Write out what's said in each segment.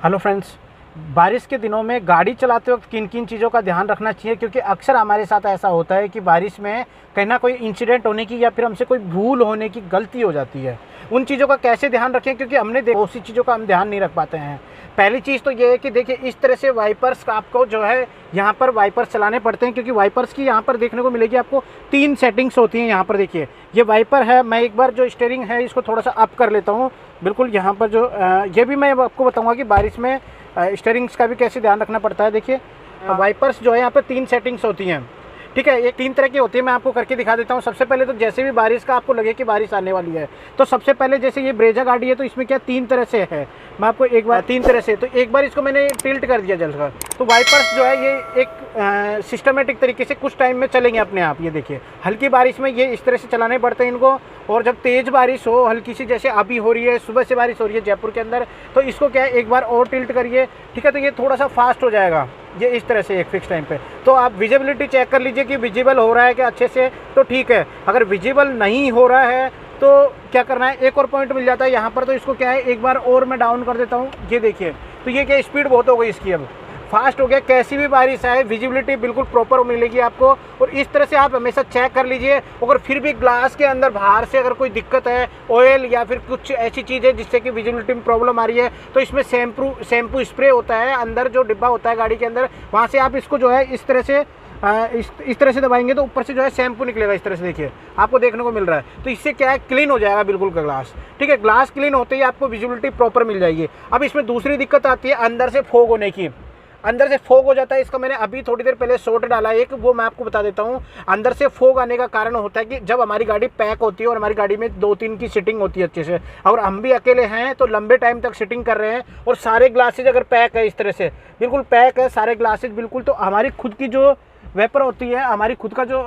Hello friends, बारिश के दिनों में गाड़ी चलाते वक्त किन किन चीज़ों का ध्यान रखना चाहिए, क्योंकि अक्सर हमारे साथ ऐसा होता है कि बारिश में कहीं ना कोई इंसिडेंट होने की या फिर हमसे कोई भूल होने की गलती हो जाती है। उन चीज़ों का कैसे ध्यान रखें, क्योंकि हमने देखा उसी चीज़ों का हम ध्यान नहीं रख पाते हैं। पहली चीज़ तो ये है कि देखिए, इस तरह से वाइपर्स आपको जो है यहाँ पर वाइपर्स चलाने पड़ते हैं, क्योंकि वाइपर्स की यहाँ पर देखने को मिलेगी आपको 3 सेटिंग्स होती हैं। यहाँ पर देखिए, ये वाइपर है। मैं एक बार जो स्टीयरिंग है इसको थोड़ा सा अप कर लेता हूँ। बिल्कुल यहाँ पर जो ये भी मैं आपको बताऊँगा कि बारिश में स्टीयरिंग्स का भी कैसे ध्यान रखना पड़ता है। देखिए, वाइपर्स जो है यहाँ पर 3 सेटिंग्स होती हैं, ठीक है। ये 3 तरह की होती है, मैं आपको करके दिखा देता हूँ। सबसे पहले तो जैसे भी बारिश का आपको लगे कि बारिश आने वाली है, तो सबसे पहले जैसे ये ब्रेजा गाड़ी है तो इसमें क्या 3 तरह से है। मैं आपको एक बार 3 तरह से, तो एक बार इसको मैंने टिल्ट कर दिया जलकर, तो वाइपर्स जो है ये एक सिस्टमेटिक तरीके से कुछ टाइम में चलेंगे अपने आप। ये देखिए, हल्की बारिश में ये इस तरह से चलाने पड़ते हैं इनको, और जब तेज़ बारिश हो, हल्की सी जैसे अभी हो रही है, सुबह से बारिश हो रही है जयपुर के अंदर, तो इसको क्या है एक बार और टिल्ट करिए, ठीक है, तो ये थोड़ा सा फास्ट हो जाएगा ये इस तरह से एक फिक्स टाइम पे। तो आप विजिबिलिटी चेक कर लीजिए कि विजिबल हो रहा है कि अच्छे से, तो ठीक है। अगर विजिबल नहीं हो रहा है तो क्या करना है, एक और पॉइंट मिल जाता है यहाँ पर, तो इसको क्या है एक बार और मैं डाउन कर देता हूँ। ये देखिए, तो ये क्या स्पीड बहुत हो गई इसकी, अब फास्ट हो गया। कैसी भी बारिश आए विजिबिलिटी बिल्कुल प्रॉपर मिलेगी आपको। और इस तरह से आप हमेशा चेक कर लीजिए। अगर फिर भी ग्लास के अंदर बाहर से अगर कोई दिक्कत है, ऑयल या फिर कुछ ऐसी चीज़ है जिससे कि विजिबिलिटी में प्रॉब्लम आ रही है, तो इसमें शैम्पू स्प्रे होता है अंदर, जो डिब्बा होता है गाड़ी के अंदर, वहाँ से आप इसको जो है इस तरह से इस तरह से दबाएंगे तो ऊपर से जो है शैम्पू निकलेगा। इस तरह से देखिए आपको देखने को मिल रहा है, तो इससे क्या है क्लीन हो जाएगा बिल्कुल का ग्लास, ठीक है। ग्लास क्लीन होते ही आपको विजिबिलिटी प्रॉपर मिल जाएगी। अब इसमें दूसरी दिक्कत आती है अंदर से फोग होने की। अंदर से फोग हो जाता है, इसका मैंने अभी थोड़ी देर पहले शॉर्ट डाला एक, वो मैं आपको बता देता हूँ। अंदर से फोग आने का कारण होता है कि जब हमारी गाड़ी पैक होती है और हमारी गाड़ी में 2-3 की सीटिंग होती है अच्छे से, और हम भी अकेले हैं तो लंबे टाइम तक सीटिंग कर रहे हैं, और सारे ग्लासेज अगर पैक है इस तरह से, बिल्कुल पैक है सारे ग्लासेज बिल्कुल, तो हमारी खुद की जो वेपर होती है, हमारी खुद का जो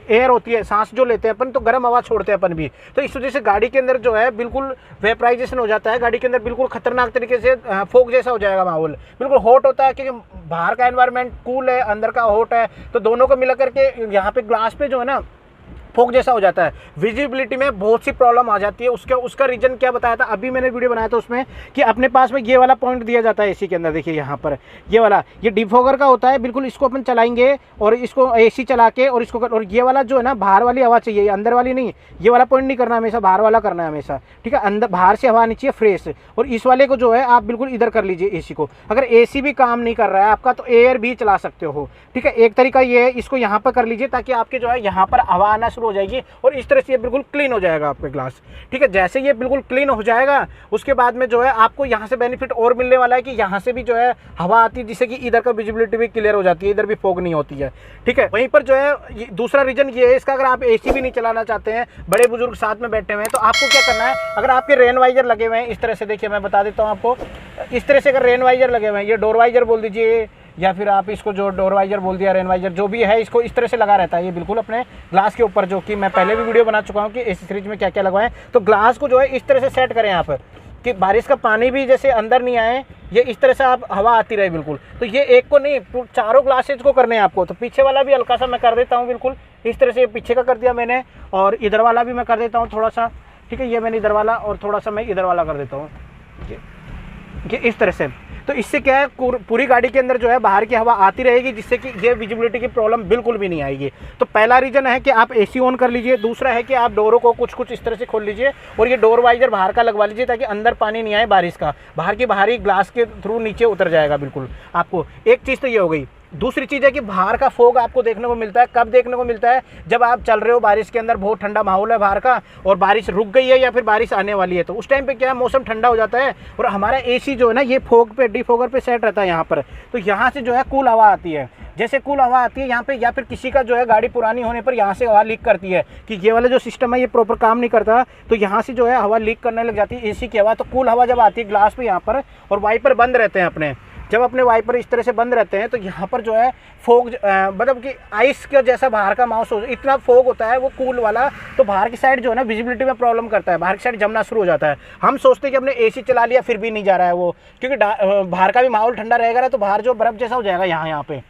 एयर होती है, सांस जो लेते हैं अपन, तो गर्म हवा छोड़ते हैं अपन भी, तो इस वजह से गाड़ी के अंदर जो है बिल्कुल वेपराइजेशन हो जाता है। गाड़ी के अंदर बिल्कुल खतरनाक तरीके से फोग जैसा हो जाएगा माहौल, बिल्कुल हॉट होता है, क्योंकि बाहर का एनवायरनमेंट कूल है, अंदर का हॉट है, तो दोनों को मिला करके यहाँ पे ग्लास पे जो है ना फोग जैसा हो जाता है। विजिबिलिटी में बहुत सी प्रॉब्लम आ जाती है। उसका रीजन क्या बताया था, अभी मैंने वीडियो बनाया था उसमें, कि अपने पास में ये वाला पॉइंट दिया जाता है एसी के अंदर। देखिए यहाँ पर ये वाला, ये डिफॉगर का होता है, बिल्कुल इसको अपन चलाएंगे और इसको एसी चला के, और इसको और ये वाला जो है ना बाहर वाली हवा चाहिए, अंदर वाली नहीं। ये वाला पॉइंट नहीं करना हमेशा, बाहर वाला करना है हमेशा, ठीक है। अंदर बाहर से हवा आनी चाहिए फ्रेश, और इस वाले को जो है आप बिल्कुल इधर कर लीजिए एसी को। अगर एसी भी काम नहीं कर रहा है आपका, तो एयर भी चला सकते हो, ठीक है। एक तरीका ये है, इसको यहाँ पर कर लीजिए ताकि आपके जो है यहाँ पर हवा आना शुरू हो जाएगी, और इस तरह से ये बिल्कुल क्लीन हो जाएगा आपका ग्लास, ठीक है। जैसे ये बिल्कुल क्लीन हो जाएगा, उसके बाद में जो है आपको यहाँ से बेनिफिट और मिलने वाला है कि यहाँ से भी जो है हवा आती है, जिससे कि इधर का विजिबिलिटी भी क्लियर हो जाती है, इधर भी फोग नहीं होती है, ठीक है। वहीं पर जो है दूसरा रीजन ये है इसका, अगर आप एसी भी नहीं चलाना चाहते हैं, बड़े बुजुर्ग साथ में बैठे हुए हैं, तो आपको क्या करना है, अगर आपके रेन वाइजर लगे हुए हैं इस तरह से, देखिए मैं बता देता हूँ आपको, इस तरह से अगर रेन वाइजर लगे हुए हैं, ये डोर वाइजर बोल दीजिए, या फिर आप इसको जो डोर वाइजर बोल दिया, रेन वाइजर जो भी है, इसको इस तरह से लगा रहता है ये बिल्कुल अपने ग्लास के ऊपर, जो कि मैं पहले भी वीडियो बना चुका हूँ कि एसी सीरीज में क्या क्या लगवाएं। तो ग्लास को जो है इस तरह से सेट करें यहाँ पर, कि बारिश का पानी भी जैसे अंदर नहीं आए, ये इस तरह से आप हवा आती रहे बिल्कुल। तो ये एक को नहीं, चारों ग्लासेज को करने हैं आपको। तो पीछे वाला भी हल्का सा मैं कर देता हूँ बिल्कुल इस तरह से, पीछे का कर दिया मैंने, और इधर वाला भी मैं कर देता हूँ थोड़ा सा, ठीक है। ये मैंने इधर वाला, और थोड़ा सा मैं इधर वाला कर देता हूँ, ये इस तरह से। तो इससे क्या है, पूरी गाड़ी के अंदर जो है बाहर की हवा आती रहेगी, जिससे कि ये विजिबिलिटी की प्रॉब्लम बिल्कुल भी नहीं आएगी। तो पहला रीजन है कि आप एसी ऑन कर लीजिए। दूसरा है कि आप डोरों को कुछ इस तरह से खोल लीजिए, और ये डोर वाइजर बाहर का लगवा लीजिए, ताकि अंदर पानी नहीं आए बारिश का, बाहर ही ग्लास के थ्रू नीचे उतर जाएगा बिल्कुल आपको। एक चीज़ तो ये हो गई। दूसरी चीज़ है कि बाहर का फोग आपको देखने को मिलता है, कब देखने को मिलता है, जब आप चल रहे हो बारिश के अंदर, बहुत ठंडा माहौल है बाहर का, और बारिश रुक गई है या फिर बारिश आने वाली है, तो उस टाइम पे क्या है, मौसम ठंडा हो जाता है, और हमारा एसी जो है ना ये फोग पे, डिफॉगर पे सेट रहता है यहाँ पर, तो यहाँ से जो है कूल हवा आती है। जैसे कूल हवा आती है यहाँ पे, या फिर किसी का जो है गाड़ी पुरानी होने पर यहाँ से हवा लीक करती है, कि ये वाला जो सिस्टम है ये प्रॉपर काम नहीं करता, तो यहाँ से जो है हवा लीक करने लग जाती है एसी की हवा। तो कूल हवा जब आती है ग्लास पे यहाँ पर, और वाइपर बंद रहते हैं अपने, जब अपने वाइपर इस तरह से बंद रहते हैं, तो यहाँ पर जो है फोग, मतलब कि आइस का जैसा बाहर का माउस हो, इतना फोग होता है वो कूल वाला, तो बाहर की साइड जो है ना विजिबिलिटी में प्रॉब्लम करता है, बाहर की साइड जमना शुरू हो जाता है। हम सोचते हैं कि हमने एसी चला लिया फिर भी नहीं जा रहा है वो, क्योंकि बाहर का भी माहौल ठंडा रहेगा ना, तो बाहर जो बर्फ़ जैसा हो जाएगा यहाँ पे,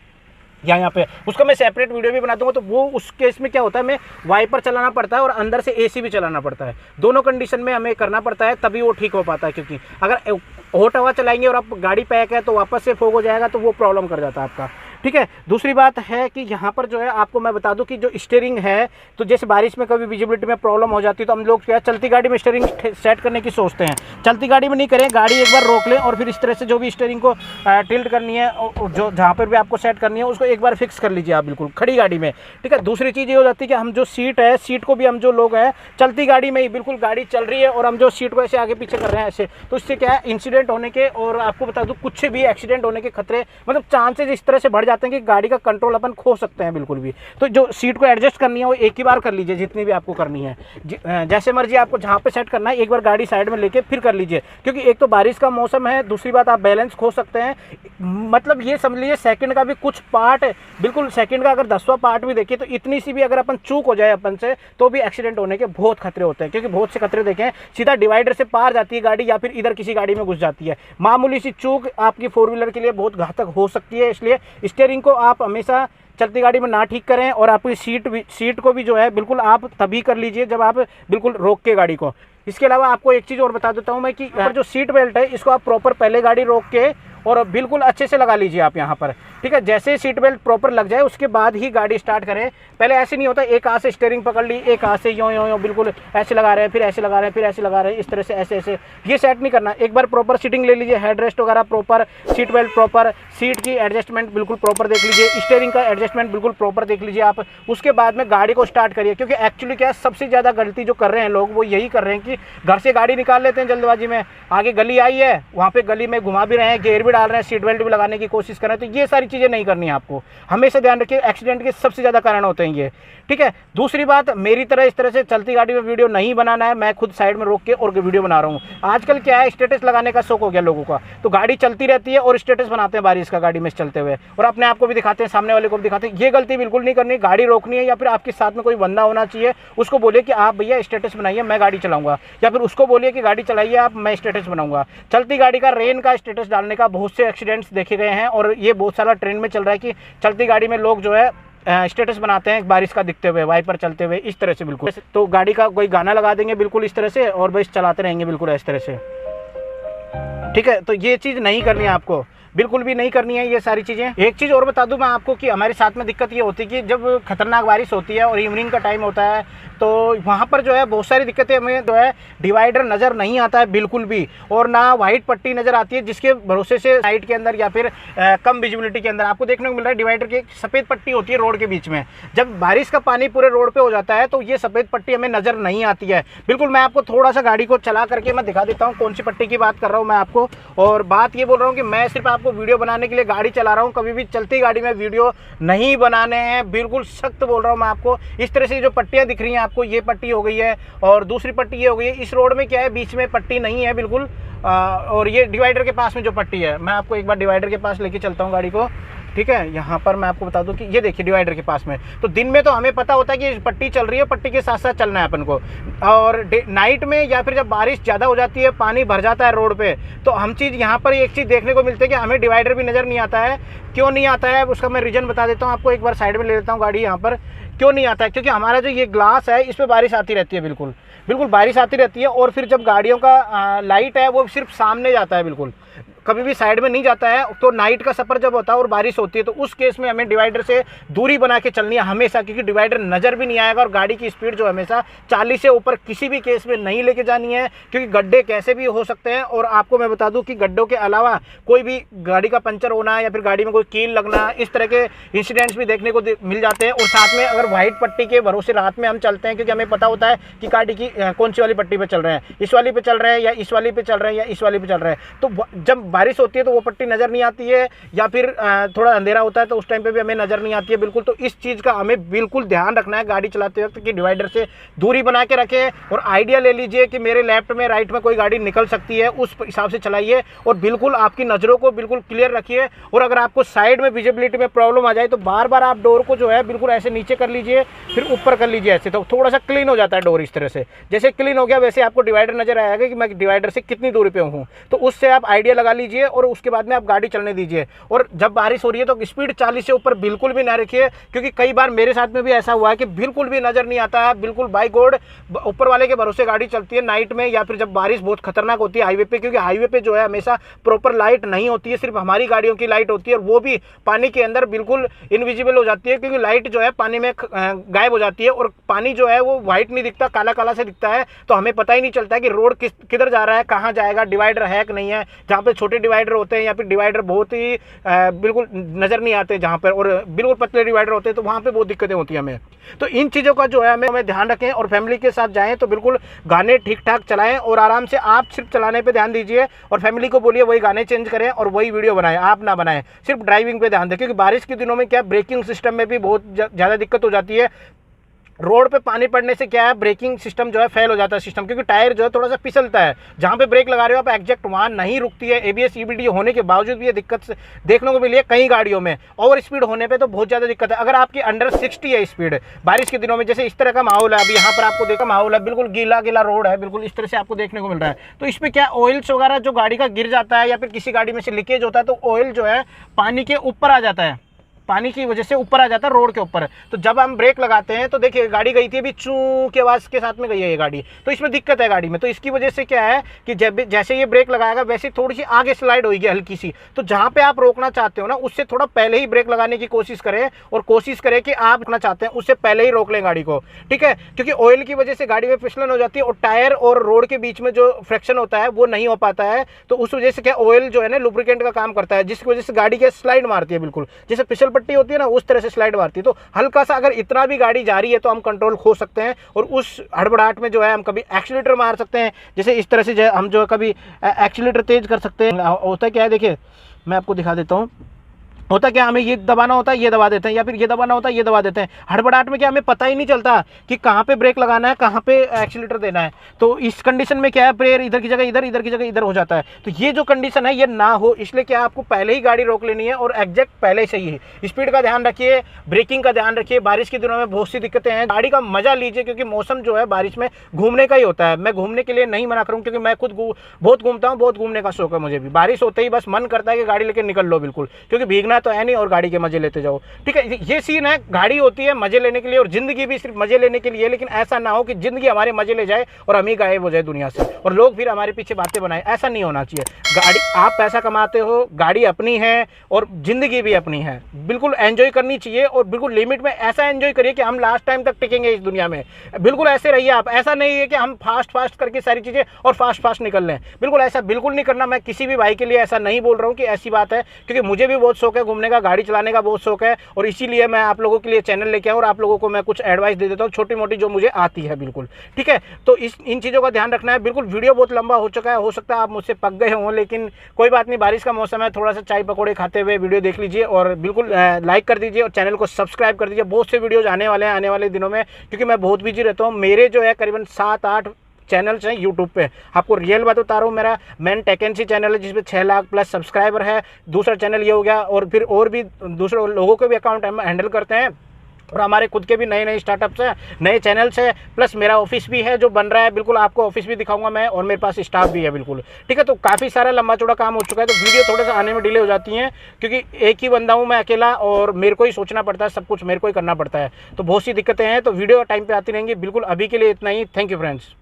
यहाँ पे उसका मैं सेपरेट वीडियो भी बना दूंगा। तो वो उस केस में क्या होता है, हमें वाइपर चलाना पड़ता है और अंदर से एसी भी चलाना पड़ता है, दोनों कंडीशन में हमें करना पड़ता है, तभी वो ठीक हो पाता है। क्योंकि अगर हॉट हवा चलाएंगे और आप गाड़ी पैक है तो वापस से फॉग हो जाएगा, तो वो प्रॉब्लम कर जाता है आपका। ठीक है, दूसरी बात है कि यहाँ पर जो है आपको मैं बता दूं कि जो स्टीयरिंग है, तो जैसे बारिश में कभी विजिबिलिटी में प्रॉब्लम हो जाती है तो हम लोग क्या चलती गाड़ी में स्टीयरिंग सेट करने की सोचते हैं। चलती गाड़ी में नहीं करें, गाड़ी एक बार रोक लें और फिर इस तरह से जो भी स्टीयरिंग को टिल्ट करनी है, जो जहाँ पर भी आपको सेट करनी है उसको एक बार फिक्स कर लीजिए आप बिल्कुल खड़ी गाड़ी में। ठीक है, दूसरी चीज़ ये हो जाती है कि हम जो सीट है, सीट को भी हम जो लोग हैं चलती गाड़ी में ही बिल्कुल गाड़ी चल रही है और हम जो सीट को ऐसे आगे पीछे कर रहे हैं ऐसे, तो इससे क्या है इंसिडेंट होने के और आपको बता दूं कुछ भी एक्सीडेंट होने के खतरे, मतलब चांसेस इस तरह से बढ़ जाते हैं कि गाड़ी का कंट्रोल अपन खो सकते हैं बिल्कुल भी। तो जो सीट को एडजस्ट करनी है वो एक ही बार कर लीजिए, जितनी भी आपको करनी है, जैसे मर्जी आपको जहाँ पे सेट करना है एक बार गाड़ी साइड में लेके फिर कर लीजिए। क्योंकि एक तो बारिश का मौसम है, दूसरी बात आप बैलेंस खो सकते हैं। मतलब ये समझ लीजिए सेकंड का भी कुछ पार्ट, बिल्कुल सेकंड का अगर 10वां पार्ट भी देखिए तो इतनी सी भी अगर अपन चूक हो जाए अपन से तो भी एक्सीडेंट होने के बहुत खतरे होते हैं। क्योंकि बहुत से खतरे देखें, सीधा डिवाइडर से पार जाती है गाड़ी या फिर इधर किसी गाड़ी में घुस जाती है। मामूली सी चूक आपकी 4 व्हीलर के लिए बहुत घातक हो सकती है। इसलिए स्टीयरिंग को आप हमेशा चलती गाड़ी में ना ठीक करें और आपकी सीट को भी जो है बिल्कुल आप तभी कर लीजिए जब आप बिल्कुल रोक के गाड़ी को। इसके अलावा आपको एक चीज़ और बता देता हूं मैं कि जो सीट बेल्ट है इसको आप प्रॉपर पहले गाड़ी रोक के और बिल्कुल अच्छे से लगा लीजिए आप यहाँ पर। ठीक है, जैसे सीट बेल्ट प्रॉपर लग जाए उसके बाद ही गाड़ी स्टार्ट करें। पहले ऐसे नहीं होता, एक हाथ से स्टीयरिंग पकड़ ली, एक हाथ से यूँ यूँ यूँ बिल्कुल ऐसे लगा रहे हैं, फिर ऐसे लगा रहे हैं, फिर ऐसे लगा रहे हैं, इस तरह से ऐसे ऐसे ये सेट नहीं करना। एक बार प्रॉपर सीटिंग ले लीजिए, हेड रेस्ट वगैरह proper, seat belt proper, seat की एडजस्टमेंट बिल्कुल प्रॉपर देख लीजिए, स्टीयरिंग का एडजस्टमेंट बिल्कुल प्रॉपर देख लीजिए आप। उसके बाद में गाड़ी को स्टार्ट करिए। क्योंकि एक्चुअली क्या सबसे ज़्यादा गलती जो कर रहे हैं लोग वो यही कर रहे हैं कि घर से गाड़ी निकाल लेते हैं जल्दबाजी में, आगे गली आई है वहाँ पे गली में घुमा भी रहे हैं, गेयर भी डाल रहे हैं, सीट बेल्ट भी लगाने की कोशिश कर रहे हैं। तो ये सारी चीज़ें नहीं करनी है आपको, हमेशा ध्यान रखिए एक्सीडेंट के सबसे ज़्यादा कारण होते हैं ये। ठीक है, दूसरी बात, मेरी तरह इस तरह से चलती गाड़ी में वीडियो नहीं बनाना है। मैं खुद साइड में रोक के और वीडियो बना रहा हूँ। आजकल क्या है, स्टेटस लगाने का शौक हो गया लोगों का, तो गाड़ी चलती रहती है और स्टेटस बनाते हैं बारिश का गाड़ी में चलते हुए, और अपने आप को भी दिखाते हैं, सामने वाले को भी दिखाते हैं। ये गलती बिल्कुल नहीं करनी, गाड़ी रोकनी है या फिर आपके साथ में कोई बंदा होना चाहिए, उसको बोलिए कि आप भैया स्टेटस बनाइए मैं गाड़ी चलाऊंगा, या फिर उसको बोलिए कि गाड़ी चलाइए आप मैं स्टेटस बनाऊंगा। चलती गाड़ी का रेन का स्टेटस डालने का बहुत से एक्सीडेंट्स देखे गए हैं और ये बहुत सारा ट्रेंड में चल रहा है कि चलती गाड़ी में लोग जो है स्टेटस बनाते हैं बारिश का दिखते हुए, वाइपर चलते हुए इस तरह से बिल्कुल। तो गाड़ी का कोई गाना लगा देंगे बिल्कुल इस तरह से और बस चलाते रहेंगे बिल्कुल इस तरह से। ठीक है, तो ये चीज़ नहीं करनी है आपको, बिल्कुल भी नहीं करनी है ये सारी चीज़ें। एक चीज़ और बता दूं मैं आपको कि हमारे साथ में दिक्कत ये होती है कि जब खतरनाक बारिश होती है और इवनिंग का टाइम होता है तो वहाँ पर जो है बहुत सारी दिक्कतें, हमें जो है डिवाइडर नज़र नहीं आता है बिल्कुल भी, और ना वाइट पट्टी नज़र आती है जिसके भरोसे से साइड के अंदर या फिर कम विजिबिलिटी के अंदर आपको देखने को मिल रहा है डिवाइडर की एक सफ़ेद पट्टी होती है रोड के बीच में। जब बारिश का पानी पूरे रोड पर हो जाता है तो ये सफ़ेद पट्टी हमें नज़र नहीं आती है बिल्कुल। मैं आपको थोड़ा सा गाड़ी को चला करके मैं दिखा देता हूँ कौन सी पट्टी की बात कर रहा हूँ मैं आपको। और बात ये बोल रहा हूँ कि मैं सिर्फ आपको वीडियो बनाने के लिए गाड़ी चला रहा हूँ, कभी भी चलती गाड़ी में वीडियो नहीं बनाने हैं, बिल्कुल सख्त बोल रहा हूँ मैं आपको। इस तरह से जो पट्टियाँ दिख रही हैं आपको, ये पट्टी हो गई है और दूसरी पट्टी ये हो गई है। इस रोड में क्या है, बीच में पट्टी नहीं है बिल्कुल, और ये डिवाइडर के पास में जो पट्टी है, मैं आपको एक बार डिवाइडर के पास लेके चलता हूँ गाड़ी को। ठीक है, यहाँ पर मैं आपको बता दूं कि ये देखिए डिवाइडर के पास में, तो दिन में तो हमें पता होता है कि पट्टी चल रही है, पट्टी के साथ साथ चलना है अपन को, और नाइट में या फिर जब बारिश ज़्यादा हो जाती है, पानी भर जाता है रोड पे, तो हम चीज़ यहाँ पर एक चीज़ देखने को मिलती है कि हमें डिवाइडर भी नज़र नहीं आता है। क्यों नहीं आता है उसका मैं रीज़न बता देता हूँ आपको। एक बार साइड में ले लेता हूँ गाड़ी। यहाँ पर क्यों नहीं आता है, क्योंकि हमारा जो ये ग्लास है इस पर बारिश आती रहती है, बिल्कुल बिल्कुल बारिश आती रहती है, और फिर जब गाड़ियों का लाइट है वो सिर्फ सामने जाता है, बिल्कुल कभी भी साइड में नहीं जाता है। तो नाइट का सफ़र जब होता है और बारिश होती है तो उस केस में हमें डिवाइडर से दूरी बना के चलनी है हमेशा, क्योंकि डिवाइडर नज़र भी नहीं आएगा, और गाड़ी की स्पीड जो हमेशा 40 से ऊपर किसी भी केस में नहीं लेके जानी है, क्योंकि गड्ढे कैसे भी हो सकते हैं। और आपको मैं बता दूं कि गड्ढों के अलावा कोई भी गाड़ी का पंचर होना या फिर गाड़ी में कोई कील लगना, इस तरह के इंसिडेंट्स भी देखने को मिल जाते हैं। और साथ में अगर वाइट पट्टी के भरोसे रात में हम चलते हैं, क्योंकि हमें पता होता है कि गाड़ी की कौन सी वाली पट्टी पर चल रहे हैं, इस वाली पे चल रहे हैं या इस वाली पे चल रहे हैं या इस वाली पे चल रहे हैं, तो जब बारिश होती है तो वो पट्टी नज़र नहीं आती है, या फिर थोड़ा अंधेरा होता है तो उस टाइम पे भी हमें नज़र नहीं आती है बिल्कुल। तो इस चीज़ का हमें बिल्कुल ध्यान रखना है गाड़ी चलाते वक्त कि डिवाइडर से दूरी बना के रखें, और आइडिया ले लीजिए कि मेरे लेफ्ट में राइट में कोई गाड़ी निकल सकती है, उस हिसाब से चलाइए, और बिल्कुल आपकी नज़रों को बिल्कुल क्लियर रखिए। और अगर आपको साइड में विजिबिलिटी में प्रॉब्लम आ जाए तो बार बार आप डोर को जो है बिल्कुल ऐसे नीचे कर लीजिए, फिर ऊपर कर लीजिए ऐसे, तो थोड़ा सा क्लीन हो जाता है डोर। इस तरह से जैसे क्लीन हो गया वैसे आपको डिवाइडर नज़र आएगा कि मैं डिवाइडर से कितनी दूरी पे हूँ, तो उससे आप आइडिया लगा लीजिए और उसके बाद में आप गाड़ी चलने दीजिए। और जब बारिश हो रही है तो स्पीड 40 से ऊपर बिल्कुल भी ना रखिए, क्योंकि कई बार मेरे साथ में भी ऐसा हुआ है कि बिल्कुल भी नज़र नहीं आता है, बिल्कुल बाई गॉड ऊपर वाले के भरोसे गाड़ी चलती है नाइट में, या फिर जब बारिश बहुत खतरनाक होती है हाईवे पे, क्योंकि हाईवे पे जो है हमेशा प्रॉपर लाइट नहीं होती है, सिर्फ हमारी गाड़ियों की लाइट होती है, और वो भी पानी के अंदर बिल्कुल इनविजिबल हो जाती है, क्योंकि लाइट जो है पानी में गायब हो जाती है और पानी जो है वो व्हाइट नहीं दिखता, काला काला से दिखता है। तो हमें पता ही नहीं चलता है कि रोड किधर जा रहा है, कहाँ जाएगा, डिवाइडर है कि नहीं है। जहाँ पे छोटे डिवाइडर होते हैं या फिर डिवाइडर बहुत ही बिल्कुल नज़र नहीं आते जहाँ पर, और बिल्कुल पतले डिवाइडर होते हैं, तो वहाँ पे बहुत दिक्कतें होती हैं हमें। तो इन चीज़ों का जो है हमें ध्यान रखें, और फैमिली के साथ जाएं तो बिल्कुल गाने ठीक ठाक चलाएं और आराम से आप सिर्फ चलाने पे ध्यान दीजिए, और फैमिली को बोलिए वही गाने चेंज करें और वही वीडियो बनाएं, आप ना बनाएं, सिर्फ ड्राइविंग पे ध्यान दें। क्योंकि बारिश के दिनों में क्या ब्रेकिंग सिस्टम में भी बहुत ज़्यादा दिक्कत हो जाती है। रोड पे पानी पड़ने से क्या है, ब्रेकिंग सिस्टम जो है फेल हो जाता है सिस्टम, क्योंकि टायर जो है थोड़ा सा फिसलता है। जहाँ पे ब्रेक लगा रहे हो आप एग्जैक्ट वहाँ नहीं रुकती है। एबीएस ईबीडी होने के बावजूद भी ये दिक्कत देखने को मिली है कई गाड़ियों में। ओवर स्पीड होने पे तो बहुत ज़्यादा दिक्कत है। अगर आपकी अंडर 60 है स्पीड बारिश के दिनों में, जैसे इस तरह का माहौल है, अभी यहाँ पर आपको देखा माहौल है, बिल्कुल गीला गीला रोड है, बिल्कुल इस तरह से आपको देखने को मिल रहा है। तो इसमें क्या ऑयल्स वगैरह जो गाड़ी का गिर जाता है, या फिर किसी गाड़ी में से लीकेज होता है, तो ऑयल जो है पानी के ऊपर आ जाता है, पानी की वजह से ऊपर आ जाता है रोड के ऊपर। तो जब हम ब्रेक लगाते हैं तो देखिए गाड़ी गई थी अभी चू की आवाज़ के साथ में गई है ये गाड़ी, तो इसमें दिक्कत है गाड़ी में। तो इसकी वजह से क्या है कि जब जैसे ये ब्रेक लगाएगा वैसे थोड़ी सी आगे स्लाइड होगी हल्की सी। तो जहाँ पे आप रोकना चाहते हो ना, उससे थोड़ा पहले ही ब्रेक लगाने की कोशिश करें, और कोशिश करें कि आप रोकना चाहते हैं उससे पहले ही रोक लें गाड़ी को, ठीक है। क्योंकि ऑयल की वजह से गाड़ी में फिसलन हो जाती है, और टायर और रोड के बीच में जो फ्रिक्शन होता है वो नहीं हो पाता है। तो उस वजह से क्या ऑयल जो है ना लुब्रिकेंट का काम करता है, जिसकी वजह से गाड़ी के स्लाइड मारती है, बिल्कुल जैसे फिसल पट्टी होती है ना उस से स्लाइड मारती है। तो हल्का सा अगर इतना भी गाड़ी जा रही है तो हम कंट्रोल खो सकते हैं, और उस हड़बड़ाहट में जो है हम कभी एक्सीलेटर मार सकते हैं। जैसे इस तरह से हम जो है कभी एक्सीलेटर तेज कर सकते हैं। होता क्या है देखिए, मैं आपको दिखा देता हूँ। होता क्या, हमें ये दबाना होता है ये दबा देते हैं, या फिर ये दबाना होता है ये दबा देते हैं। हड़बड़ाहट में क्या हमें पता ही नहीं चलता कि कहाँ पे ब्रेक लगाना है, कहाँ पे एक्सीलेटर देना है। तो इस कंडीशन में क्या है, प्रेयर इधर की जगह इधर, इधर की जगह इधर हो जाता है। तो ये जो कंडीशन है ये ना हो, इसलिए क्या आपको पहले ही गाड़ी रोक लेनी है, और एग्जैक्ट पहले से ही स्पीड का ध्यान रखिए, ब्रेकिंग का ध्यान रखिए। बारिश के दिनों में बहुत सी दिक्कतें हैं, गाड़ी का मजा लीजिए, क्योंकि मौसम जो है बारिश में घूमने का ही होता है। मैं घूमने के लिए नहीं मना करूँ, क्योंकि मैं खुद बहुत घूमता हूँ, बहुत घूमने का शौक है मुझे भी। बारिश होते ही बस मन करता है कि गाड़ी लेकर निकल लो बिल्कुल, क्योंकि भीगना तो है नहीं और गाड़ी मजे लेते जाओ, ठीक है। ये सीन है, गाड़ी होती है मजे लेने के लिए, और जिंदगी भी सिर्फ मजे लेने के लिए। लेकिन ऐसा ना हो कि जिंदगी हमारे मजे ले जाए और हम ही गायब हो जाए दुनिया से, और लोग फिर हमारे पीछे बातें बनाए। ऐसा नहीं होना चाहिए। गाड़ी, आप पैसा कमाते हो, गाड़ी अपनी है और जिंदगी भी अपनी है, बिल्कुल एंजॉय करनी चाहिए, और बिल्कुल लिमिट में ऐसा एंजॉय करिए कि हम लास्ट टाइम तक टिकेंगे इस दुनिया में। बिल्कुल ऐसे रहिए आप। ऐसा नहीं है कि हम फास्ट करके सारी चीजें और फास्ट निकल लें, बिल्कुल ऐसा बिल्कुल नहीं करना। मैं किसी भी भाई के लिए ऐसा नहीं बोल रहा हूँ कि ऐसी बात है, क्योंकि मुझे भी बहुत शौक है घूमने का, गाड़ी चलाने का बहुत शौक है, और इसीलिए मैं आप लोगों के लिए चैनल लेके आऊँ और आप लोगों को मैं कुछ एडवाइस दे देता हूँ छोटी मोटी जो मुझे आती है, बिल्कुल ठीक है। तो इन चीज़ों का ध्यान रखना है। बिल्कुल वीडियो बहुत लंबा हो चुका है, हो सकता है आप मुझसे पक गए हों, लेकिन कोई बात नहीं, बारिश का मौसम है, थोड़ा सा चाय पकौड़े खाते हुए वीडियो देख लीजिए, और बिल्कुल लाइक कर दीजिए और चैनल को सब्सक्राइब कर दीजिए। बहुत से वीडियोज़ आने वाले हैं आने वाले दिनों में, क्योंकि मैं बहुत बिजी रहता हूँ। मेरे जो है करीबन 7-8 चैनल्स हैं यूट्यूब पे। आपको रियल बात बता रहा हूँ, मेरा मैन टेकेंसी चैनल है जिसमें 6 लाख प्लस सब्सक्राइबर है। दूसरा चैनल ये हो गया, और फिर और भी दूसरे लोगों के भी अकाउंट हम हैंडल करते हैं, और हमारे खुद के भी नए स्टार्टअप्स हैं, नए चैनल्स हैं, प्लस मेरा ऑफिस भी है जो बन रहा है। बिल्कुल आपको ऑफिस भी दिखाऊंगा मैं, और मेरे पास स्टाफ भी है, बिल्कुल ठीक है। तो काफ़ी सारा लंबा चौड़ा काम हो चुका है, तो वीडियो थोड़ा सा आने में डिले हो जाती हैं, क्योंकि एक ही बंदा हूँ मैं अकेला, और मेरे को ही सोचना पड़ता है, सब कुछ मेरे को ही करना पड़ता है। तो बहुत सी दिक्कतें हैं, तो वीडियो टाइम पर आती रहेंगी। बिल्कुल अभी के लिए इतना ही। Thank you friends.